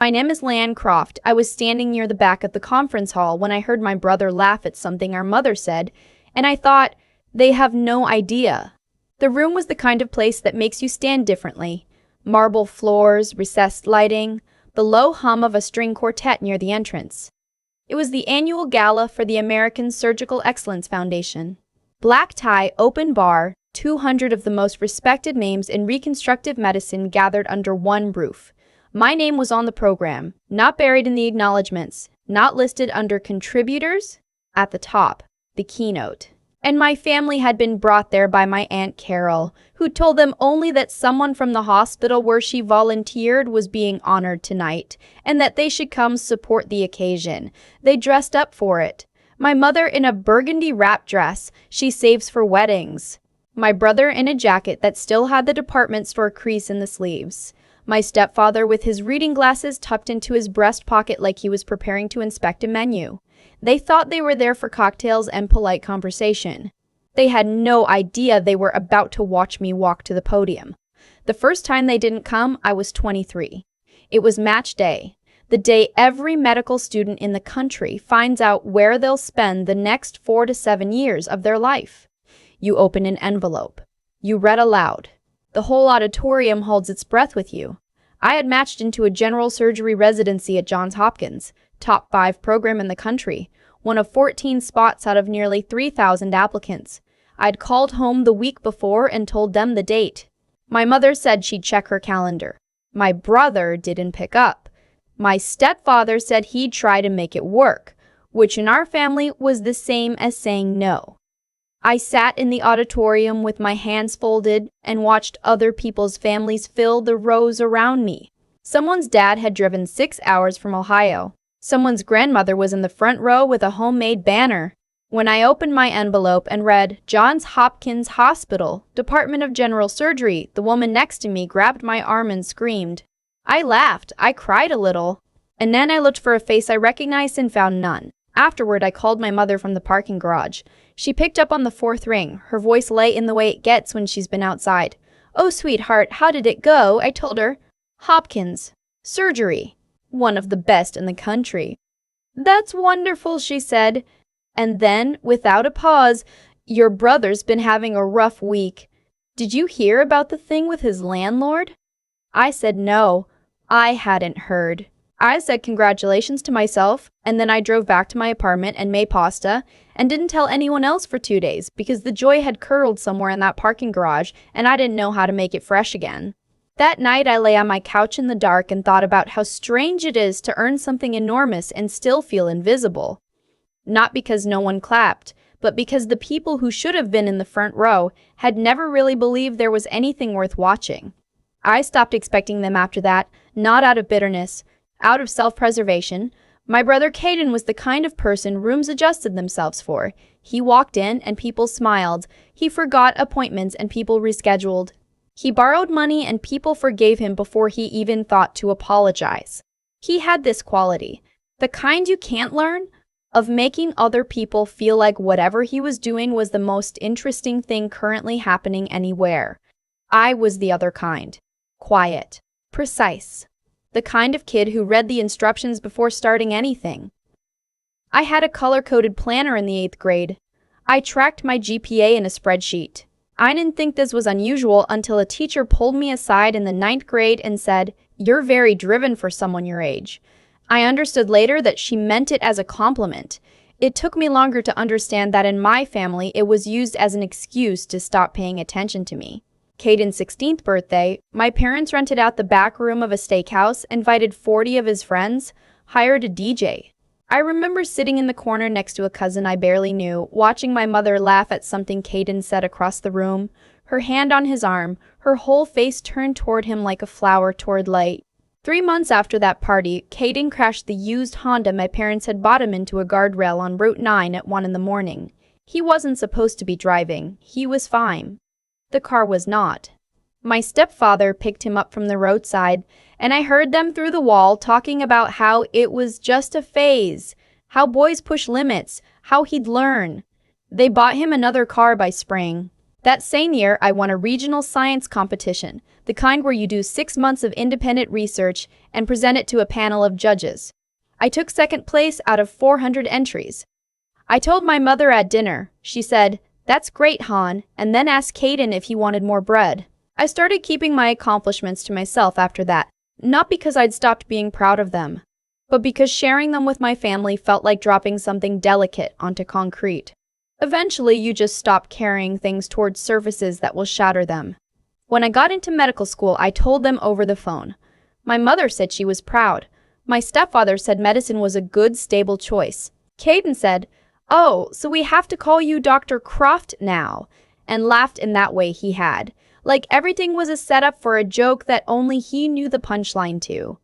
My name is Leanne Croft. I was standing near the back of the conference hall when I heard my brother laugh at something our mother said, and I thought, they have no idea. The room was the kind of place that makes you stand differently. Marble floors, recessed lighting, the low hum of a string quartet near the entrance. It was the annual gala for the American Surgical Excellence Foundation. Black tie, open bar, 200 of the most respected names in reconstructive medicine gathered under one roof. My name was on the program, not buried in the acknowledgments, not listed under contributors, at the top, the keynote. And my family had been brought there by my Aunt Carol, who told them only that someone from the hospital where she volunteered was being honored tonight, and that they should come support the occasion. They dressed up for it. My mother in a burgundy wrap dress she saves for weddings. My brother in a jacket that still had the department store crease in the sleeves. My stepfather with his reading glasses tucked into his breast pocket like he was preparing to inspect a menu. They thought they were there for cocktails and polite conversation. They had no idea they were about to watch me walk to the podium. The first time they didn't come, I was 23. It was match day, the day every medical student in the country finds out where they'll spend the next 4 to 7 years of their life. You open an envelope. You read aloud. The whole auditorium holds its breath with you. I had matched into a general surgery residency at Johns Hopkins, top 5 program in the country, one of 14 spots out of nearly 3,000 applicants. I'd called home the week before and told them the date. My mother said she'd check her calendar. My brother didn't pick up. My stepfather said he'd try to make it work, which in our family was the same as saying no. I sat in the auditorium with my hands folded and watched other people's families fill the rows around me. Someone's dad had driven 6 hours from Ohio. Someone's grandmother was in the front row with a homemade banner. When I opened my envelope and read Johns Hopkins Hospital, Department of General Surgery, the woman next to me grabbed my arm and screamed. I laughed, I cried a little, and then I looked for a face I recognized and found none. Afterward, I called my mother from the parking garage. She picked up on the 4th ring, her voice light in the way it gets when she's been outside. Oh, sweetheart, how did it go? I told her. Hopkins. Surgery. One of the best in the country. That's wonderful, she said. And then, without a pause, your brother's been having a rough week. Did you hear about the thing with his landlord? I said no. I hadn't heard. I said congratulations to myself, and then I drove back to my apartment and made pasta, and didn't tell anyone else for 2 days because the joy had curdled somewhere in that parking garage, and I didn't know how to make it fresh again. That night, I lay on my couch in the dark and thought about how strange it is to earn something enormous and still feel invisible. Not because no one clapped, but because the people who should have been in the front row had never really believed there was anything worth watching. I stopped expecting them after that, not out of bitterness, out of self-preservation. My brother Caden was the kind of person rooms adjusted themselves for. He walked in and people smiled. He forgot appointments and people rescheduled. He borrowed money and people forgave him before he even thought to apologize. He had this quality, the kind you can't learn, of making other people feel like whatever he was doing was the most interesting thing currently happening anywhere. I was the other kind. Quiet. Precise. The kind of kid who read the instructions before starting anything. I had a color-coded planner in the 8th grade. I tracked my GPA in a spreadsheet. I didn't think this was unusual until a teacher pulled me aside in the 9th grade and said, "You're very driven for someone your age." I understood later that she meant it as a compliment. It took me longer to understand that in my family it was used as an excuse to stop paying attention to me. Caden's 16th birthday, my parents rented out the back room of a steakhouse, invited 40 of his friends, hired a DJ. I remember sitting in the corner next to a cousin I barely knew, watching my mother laugh at something Caden said across the room, her hand on his arm, her whole face turned toward him like a flower toward light. 3 months after that party, Caden crashed the used Honda my parents had bought him into a guardrail on Route 9 at 1 in the morning. He wasn't supposed to be driving. He was fine. The car was not. My stepfather picked him up from the roadside, and I heard them through the wall talking about how it was just a phase, how boys push limits, how he'd learn. They bought him another car by spring. That same year, I won a regional science competition, the kind where you do 6 months of independent research and present it to a panel of judges. I took second place out of 400 entries. I told my mother at dinner. She said, "That's great, Han," and then asked Caden if he wanted more bread. I started keeping my accomplishments to myself after that, not because I'd stopped being proud of them, but because sharing them with my family felt like dropping something delicate onto concrete. Eventually, you just stop carrying things towards surfaces that will shatter them. When I got into medical school, I told them over the phone. My mother said she was proud. My stepfather said medicine was a good, stable choice. Caden said, "Oh, so we have to call you Dr. Croft now," and laughed in that way he had, like everything was a setup for a joke that only he knew the punchline to.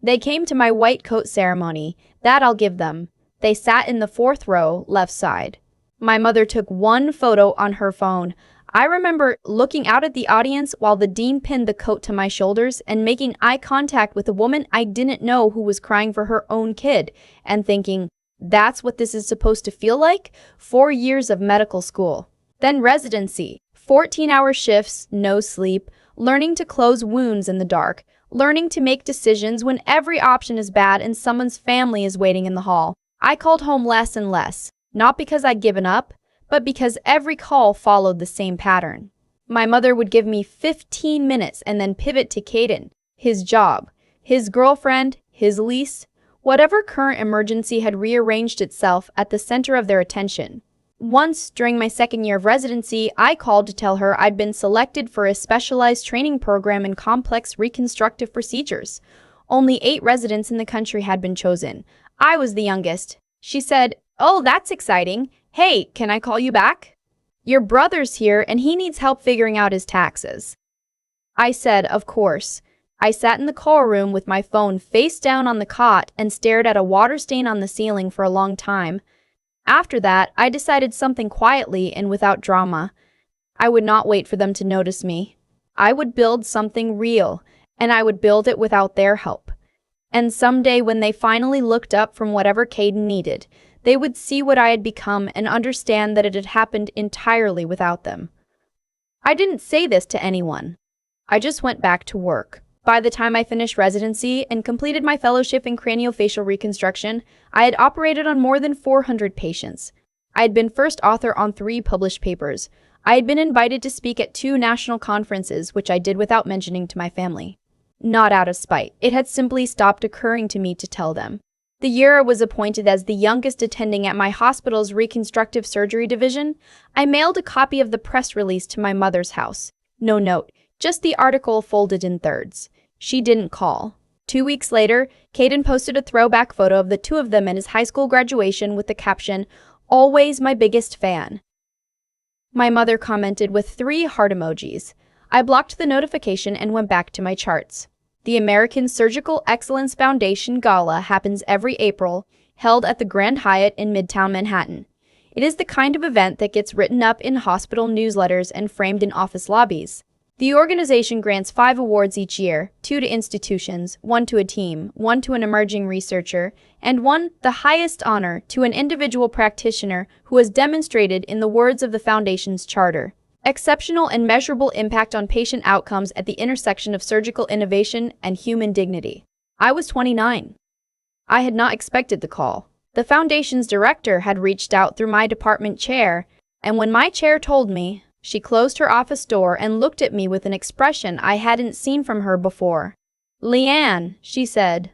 They came to my white coat ceremony. That I'll give them. They sat in the 4th row, left side. My mother took one photo on her phone. I remember looking out at the audience while the dean pinned the coat to my shoulders and making eye contact with a woman I didn't know who was crying for her own kid, and thinking, that's what this is supposed to feel like? 4 years of medical school. Then residency. 14-hour shifts, no sleep, learning to close wounds in the dark, learning to make decisions when every option is bad and someone's family is waiting in the hall. I called home less and less, not because I'd given up, but because every call followed the same pattern. My mother would give me 15 minutes and then pivot to Caden, his job, his girlfriend, his lease, whatever current emergency had rearranged itself at the center of their attention. Once, during my 2nd year of residency, I called to tell her I'd been selected for a specialized training program in complex reconstructive procedures. Only 8 residents in the country had been chosen. I was the youngest. She said, "Oh, that's exciting. Hey, can I call you back? Your brother's here and he needs help figuring out his taxes." I said, "Of course." I sat in the call room with my phone face down on the cot and stared at a water stain on the ceiling for a long time. After that, I decided something quietly and without drama. I would not wait for them to notice me. I would build something real, and I would build it without their help. And someday when they finally looked up from whatever Caden needed, they would see what I had become and understand that it had happened entirely without them. I didn't say this to anyone. I just went back to work. By the time I finished residency and completed my fellowship in craniofacial reconstruction, I had operated on more than 400 patients. I had been first author on 3 published papers. I had been invited to speak at 2 national conferences, which I did without mentioning to my family. Not out of spite. It had simply stopped occurring to me to tell them. The year I was appointed as the youngest attending at my hospital's reconstructive surgery division, I mailed a copy of the press release to my mother's house. No note, just the article folded in thirds. She didn't call. 2 weeks later, Caden posted a throwback photo of the 2 of them in his high school graduation with the caption, "Always my biggest fan." My mother commented with 3 heart emojis. I blocked the notification and went back to my charts. The American Surgical Excellence Foundation Gala happens every April, held at the Grand Hyatt in Midtown Manhattan. It is the kind of event that gets written up in hospital newsletters and framed in office lobbies. The organization grants 5 awards each year, 2 to institutions, 1 to a team, 1 to an emerging researcher, and 1, the highest honor, to an individual practitioner who has demonstrated, in the words of the Foundation's charter, exceptional and measurable impact on patient outcomes at the intersection of surgical innovation and human dignity. I was 29. I had not expected the call. The Foundation's director had reached out through my department chair, and when my chair told me, she closed her office door and looked at me with an expression I hadn't seen from her before. "Leanne," she said,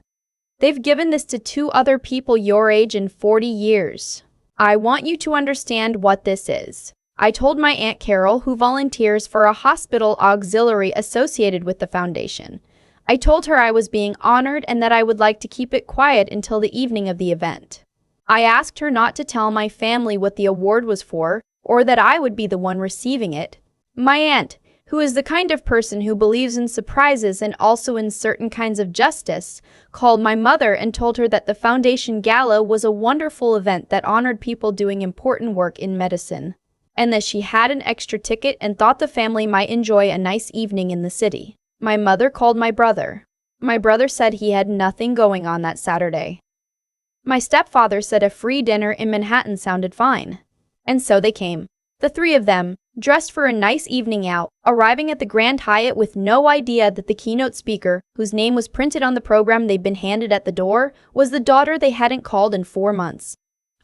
"they've given this to 2 other people your age in 40 years. I want you to understand what this is." I told my Aunt Carol, who volunteers for a hospital auxiliary associated with the Foundation. I told her I was being honored and that I would like to keep it quiet until the evening of the event. I asked her not to tell my family what the award was for, or that I would be the one receiving it. My aunt, who is the kind of person who believes in surprises and also in certain kinds of justice, called my mother and told her that the Foundation Gala was a wonderful event that honored people doing important work in medicine, and that she had an extra ticket and thought the family might enjoy a nice evening in the city. My mother called my brother. My brother said he had nothing going on that Saturday. My stepfather said a free dinner in Manhattan sounded fine. And so they came. The 3 of them, dressed for a nice evening out, arriving at the Grand Hyatt with no idea that the keynote speaker, whose name was printed on the program they'd been handed at the door, was the daughter they hadn't called in 4 months.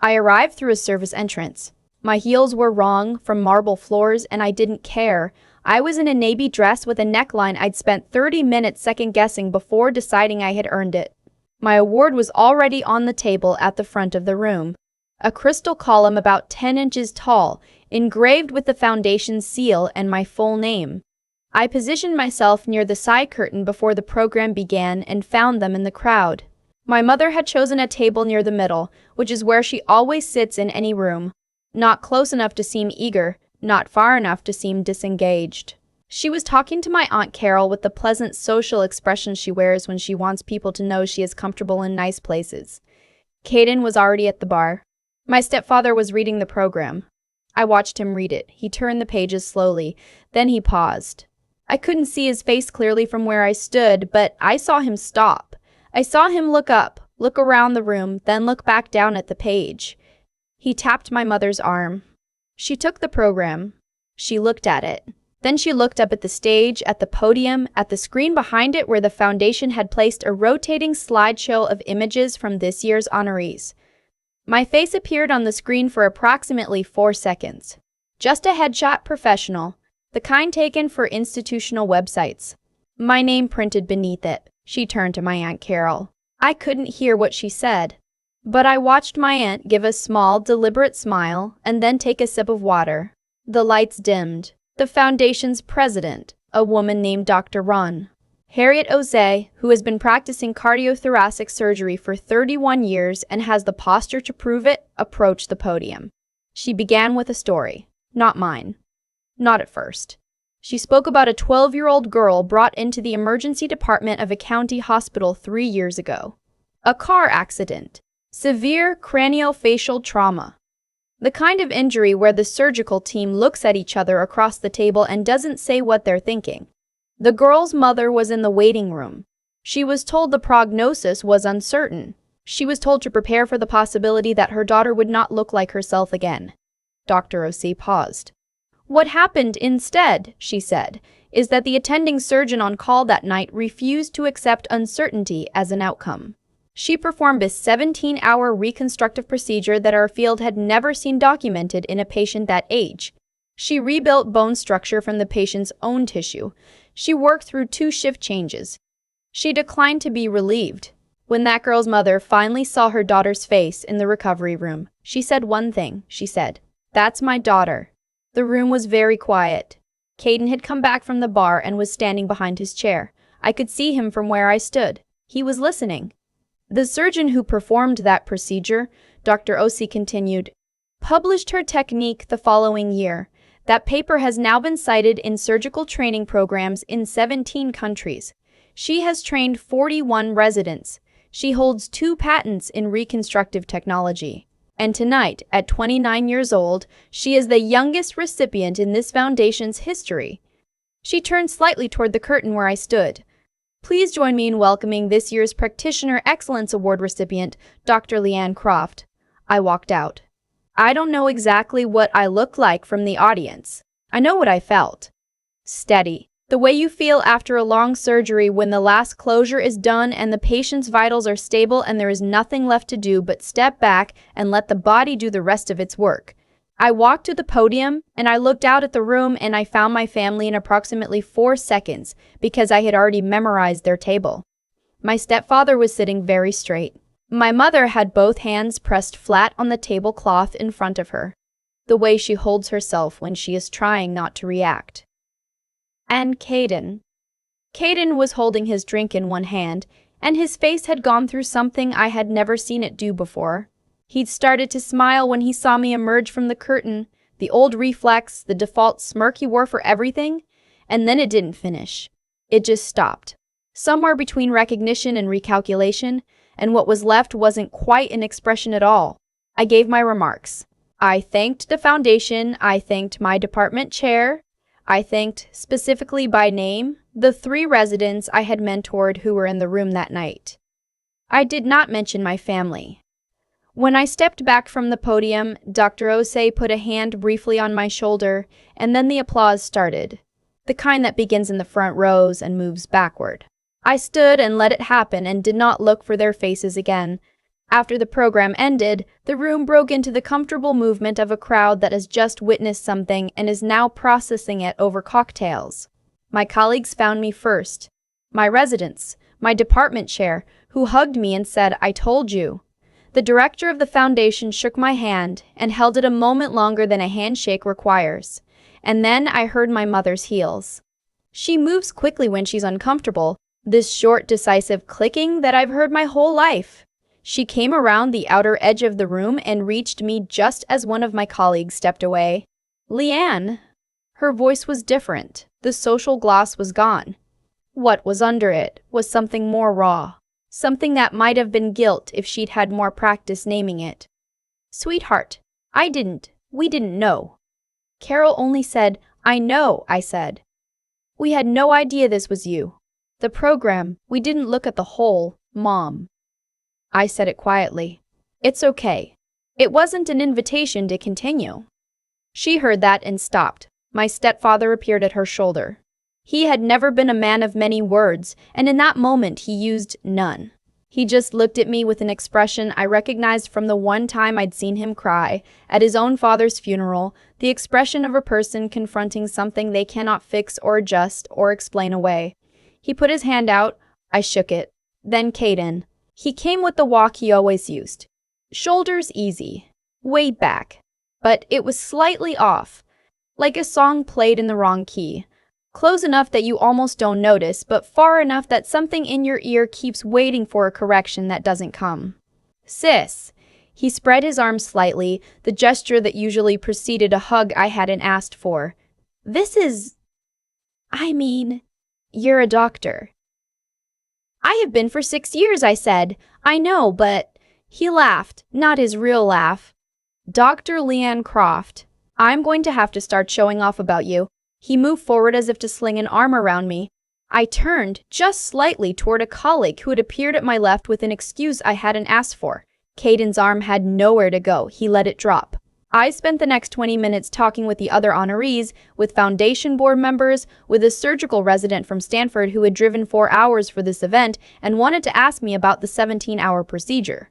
I arrived through a service entrance. My heels were wrong from marble floors, and I didn't care. I was in a navy dress with a neckline I'd spent 30 minutes second-guessing before deciding I had earned it. My award was already on the table at the front of the room. A crystal column about 10 inches tall, engraved with the foundation's seal and my full name. I positioned myself near the side curtain before the program began and found them in the crowd. My mother had chosen a table near the middle, which is where she always sits in any room. Not close enough to seem eager, not far enough to seem disengaged. She was talking to my Aunt Carol with the pleasant social expression she wears when she wants people to know she is comfortable in nice places. Caden was already at the bar. My stepfather was reading the program. I watched him read it. He turned the pages slowly. Then he paused. I couldn't see his face clearly from where I stood, but I saw him stop. I saw him look up, look around the room, then look back down at the page. He tapped my mother's arm. She took the program. She looked at it. Then she looked up at the stage, at the podium, at the screen behind it where the foundation had placed a rotating slideshow of images from this year's honorees. My face appeared on the screen for approximately 4 seconds. Just a headshot professional, the kind taken for institutional websites. My name printed beneath it. She turned to my Aunt Carol. I couldn't hear what she said, but I watched my aunt give a small, deliberate smile and then take a sip of water. The lights dimmed. The foundation's president, a woman named Dr. Ron. Harriet Ozay, who has been practicing cardiothoracic surgery for 31 years and has the posture to prove it, approached the podium. She began with a story. Not mine. Not at first. She spoke about a 12-year-old girl brought into the emergency department of a county hospital 3 years ago. A car accident. Severe craniofacial trauma. The kind of injury where the surgical team looks at each other across the table and doesn't say what they're thinking. The girl's mother was in the waiting room. She was told the prognosis was uncertain. She was told to prepare for the possibility that her daughter would not look like herself again. Dr. O.C. paused. What happened instead, she said, is that the attending surgeon on call that night refused to accept uncertainty as an outcome. She performed a 17-hour reconstructive procedure that our field had never seen documented in a patient that age. She rebuilt bone structure from the patient's own tissue. She worked through 2 shift changes. She declined to be relieved. When that girl's mother finally saw her daughter's face in the recovery room, she said one thing. She said, "That's my daughter." The room was very quiet. Caden had come back from the bar and was standing behind his chair. I could see him from where I stood. He was listening. The surgeon who performed that procedure, Dr. O.C. continued, published her technique the following year. That paper has now been cited in surgical training programs in 17 countries. She has trained 41 residents. She holds 2 patents in reconstructive technology. And tonight, at 29 years old, she is the youngest recipient in this foundation's history. She turned slightly toward the curtain where I stood. Please join me in welcoming this year's Practitioner Excellence Award recipient, Dr. Leanne Croft. I walked out. I don't know exactly what I looked like from the audience. I know what I felt. Steady. The way you feel after a long surgery when the last closure is done and the patient's vitals are stable and there is nothing left to do but step back and let the body do the rest of its work. I walked to the podium and I looked out at the room and I found my family in approximately 4 seconds because I had already memorized their table. My stepfather was sitting very straight. My mother had both hands pressed flat on the tablecloth in front of her, the way she holds herself when she is trying not to react. And Caden. Caden was holding his drink in one hand, and his face had gone through something I had never seen it do before. He'd started to smile when he saw me emerge from the curtain, the old reflex, the default smirk he wore for everything, and then it didn't finish. It just stopped. Somewhere between recognition and recalculation, and what was left wasn't quite an expression at all. I gave my remarks. I thanked the foundation, I thanked my department chair, I thanked, specifically by name, the 3 residents I had mentored who were in the room that night. I did not mention my family. When I stepped back from the podium, Dr. Osei put a hand briefly on my shoulder, and then the applause started. The kind that begins in the front rows and moves backward. I stood and let it happen and did not look for their faces again. After the program ended, the room broke into the comfortable movement of a crowd that has just witnessed something and is now processing it over cocktails. My colleagues found me first. My residents, my department chair, who hugged me and said, "I told you." The director of the foundation shook my hand and held it a moment longer than a handshake requires. And then I heard my mother's heels. She moves quickly when she's uncomfortable, this short, decisive clicking that I've heard my whole life. She came around the outer edge of the room and reached me just as one of my colleagues stepped away. "Leanne." Her voice was different. The social gloss was gone. What was under it was something more raw. Something that might have been guilt if she'd had more practice naming it. "Sweetheart, we didn't know." Carol only said, "I know," I said. "We had no idea this was you. The program, we didn't look at the whole, Mom." I said it quietly. "It's okay. It wasn't an invitation to continue." She heard that and stopped. My stepfather appeared at her shoulder. He had never been a man of many words, and in that moment he used none. He just looked at me with an expression I recognized from the one time I'd seen him cry, at his own father's funeral, the expression of a person confronting something they cannot fix or adjust or explain away. He put his hand out. I shook it. Then Caden. He came with the walk he always used. Shoulders easy. Weight back. But it was slightly off. Like a song played in the wrong key. Close enough that you almost don't notice, but far enough that something in your ear keeps waiting for a correction that doesn't come. "Sis." He spread his arms slightly, the gesture that usually preceded a hug I hadn't asked for. You're a doctor." "I have been for 6 years," I said. "I know, but..." He laughed, not his real laugh. "Dr. Leanne Croft, I'm going to have to start showing off about you." He moved forward as if to sling an arm around me. I turned, just slightly, toward a colleague who had appeared at my left with an excuse I hadn't asked for. Caden's arm had nowhere to go. He let it drop. I spent the next 20 minutes talking with the other honorees, with foundation board members, with a surgical resident from Stanford who had driven 4 hours for this event and wanted to ask me about the 17-hour procedure.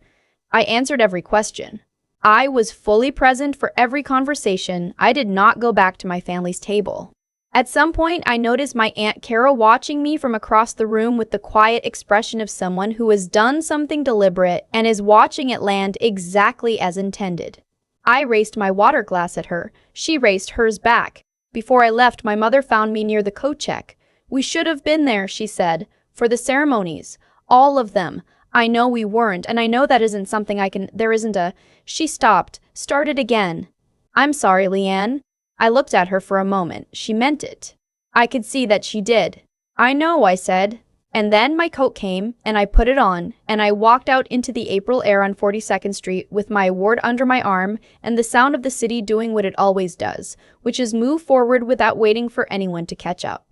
I answered every question. I was fully present for every conversation. I did not go back to my family's table. At some point, I noticed my Aunt Carol watching me from across the room with the quiet expression of someone who has done something deliberate and is watching it land exactly as intended. I raised my water glass at her. She raised hers back. Before I left, my mother found me near the coat check. "We should have been there," she said, "for the ceremonies. All of them. I know we weren't, and I know that isn't something there isn't a..." She stopped, started again. "I'm sorry, Leanne." I looked at her for a moment. She meant it. I could see that she did. "I know," I said. And then my coat came, and I put it on, and I walked out into the April air on 42nd Street with my award under my arm and the sound of the city doing what it always does, which is move forward without waiting for anyone to catch up.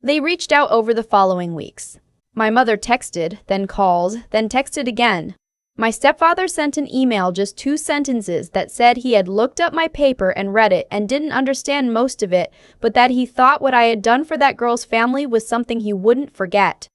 They reached out over the following weeks. My mother texted, then called, then texted again. My stepfather sent an email, just 2 sentences, that said he had looked up my paper and read it and didn't understand most of it, but that he thought what I had done for that girl's family was something he wouldn't forget.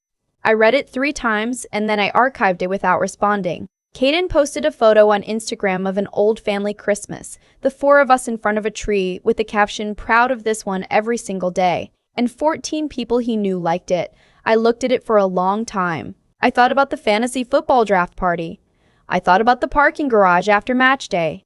I read it 3 times, and then I archived it without responding. Caden posted a photo on Instagram of an old family Christmas, the 4 of us in front of a tree, with the caption, "Proud of this one every single day." And 14 people he knew liked it. I looked at it for a long time. I thought about the fantasy football draft party. I thought about the parking garage after match day.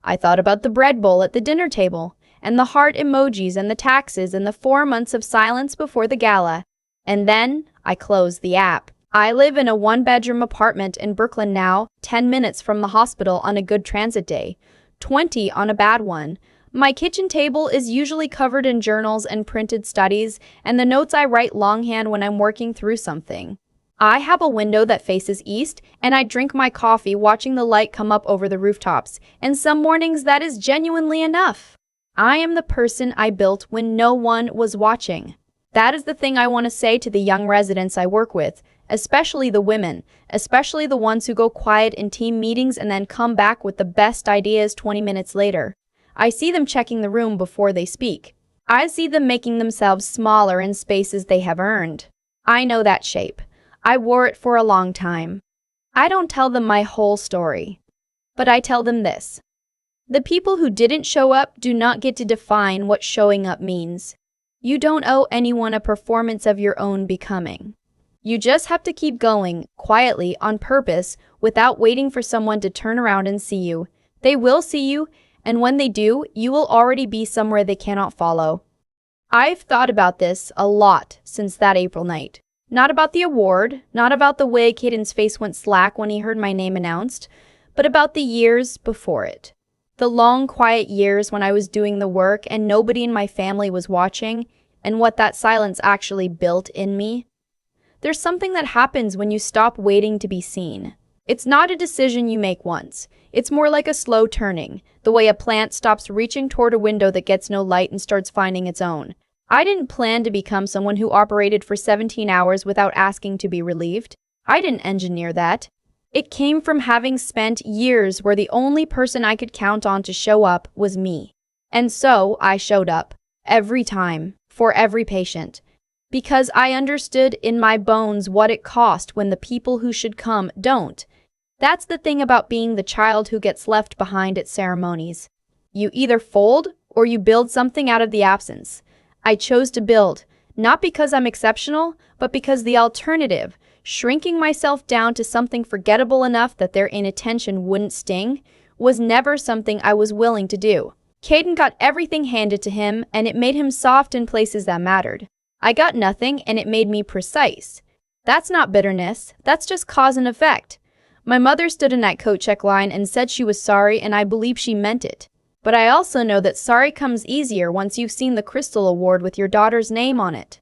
I thought about the bread bowl at the dinner table, and the heart emojis and the taxes and the 4 months of silence before the gala. And then I closed the app. I live in a 1-bedroom apartment in Brooklyn now, 10 minutes from the hospital on a good transit day, 20 on a bad one. My kitchen table is usually covered in journals and printed studies, and the notes I write longhand when I'm working through something. I have a window that faces east, and I drink my coffee watching the light come up over the rooftops, and some mornings that is genuinely enough. I am the person I built when no one was watching. That is the thing I want to say to the young residents I work with, especially the women, especially the ones who go quiet in team meetings and then come back with the best ideas 20 minutes later. I see them checking the room before they speak. I see them making themselves smaller in spaces they have earned. I know that shape. I wore it for a long time. I don't tell them my whole story, but I tell them this. The people who didn't show up do not get to define what showing up means. You don't owe anyone a performance of your own becoming. You just have to keep going, quietly, on purpose, without waiting for someone to turn around and see you. They will see you, and when they do, you will already be somewhere they cannot follow. I've thought about this a lot since that April night. Not about the award, not about the way Caden's face went slack when he heard my name announced, but about the years before it. The long, quiet years when I was doing the work and nobody in my family was watching, and what that silence actually built in me. There's something that happens when you stop waiting to be seen. It's not a decision you make once. It's more like a slow turning, the way a plant stops reaching toward a window that gets no light and starts finding its own. I didn't plan to become someone who operated for 17 hours without asking to be relieved. I didn't engineer that. It came from having spent years where the only person I could count on to show up was me. And so I showed up, every time, for every patient. Because I understood in my bones what it cost when the people who should come don't. That's the thing about being the child who gets left behind at ceremonies. You either fold or you build something out of the absence. I chose to build, not because I'm exceptional, but because the alternative, shrinking myself down to something forgettable enough that their inattention wouldn't sting, was never something I was willing to do. Caden got everything handed to him, and it made him soft in places that mattered. I got nothing, and it made me precise. That's not bitterness, that's just cause and effect. My mother stood in that coat check line and said she was sorry, and I believe she meant it. But I also know that sorry comes easier once you've seen the Crystal Award with your daughter's name on it.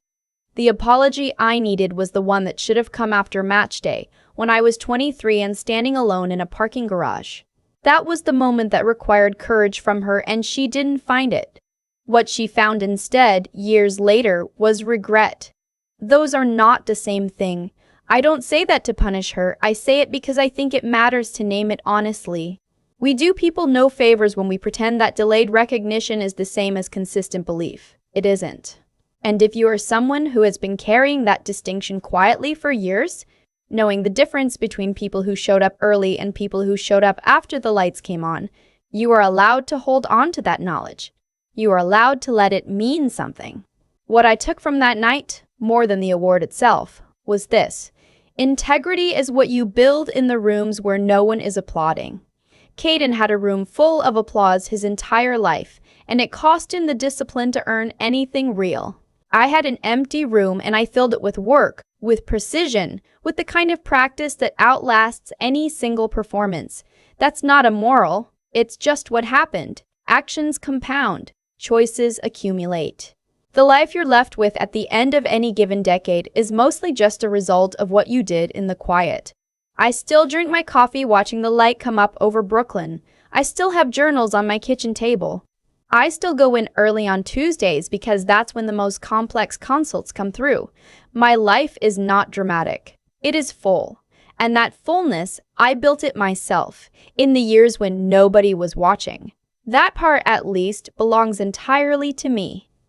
The apology I needed was the one that should have come after match day, when I was 23 and standing alone in a parking garage. That was the moment that required courage from her, and she didn't find it. What she found instead, years later, was regret. Those are not the same thing. I don't say that to punish her. I say it because I think it matters to name it honestly. We do people no favors when we pretend that delayed recognition is the same as consistent belief. It isn't. And if you are someone who has been carrying that distinction quietly for years, knowing the difference between people who showed up early and people who showed up after the lights came on, you are allowed to hold on to that knowledge. You are allowed to let it mean something. What I took from that night, more than the award itself, was this. Integrity is what you build in the rooms where no one is applauding. Caden had a room full of applause his entire life, and it cost him the discipline to earn anything real. I had an empty room and I filled it with work, with precision, with the kind of practice that outlasts any single performance. That's not immoral, it's just what happened. Actions compound, choices accumulate. The life you're left with at the end of any given decade is mostly just a result of what you did in the quiet. I still drink my coffee watching the light come up over Brooklyn. I still have journals on my kitchen table. I still go in early on Tuesdays because that's when the most complex consults come through. My life is not dramatic. It is full. And that fullness, I built it myself, in the years when nobody was watching. That part, at least, belongs entirely to me.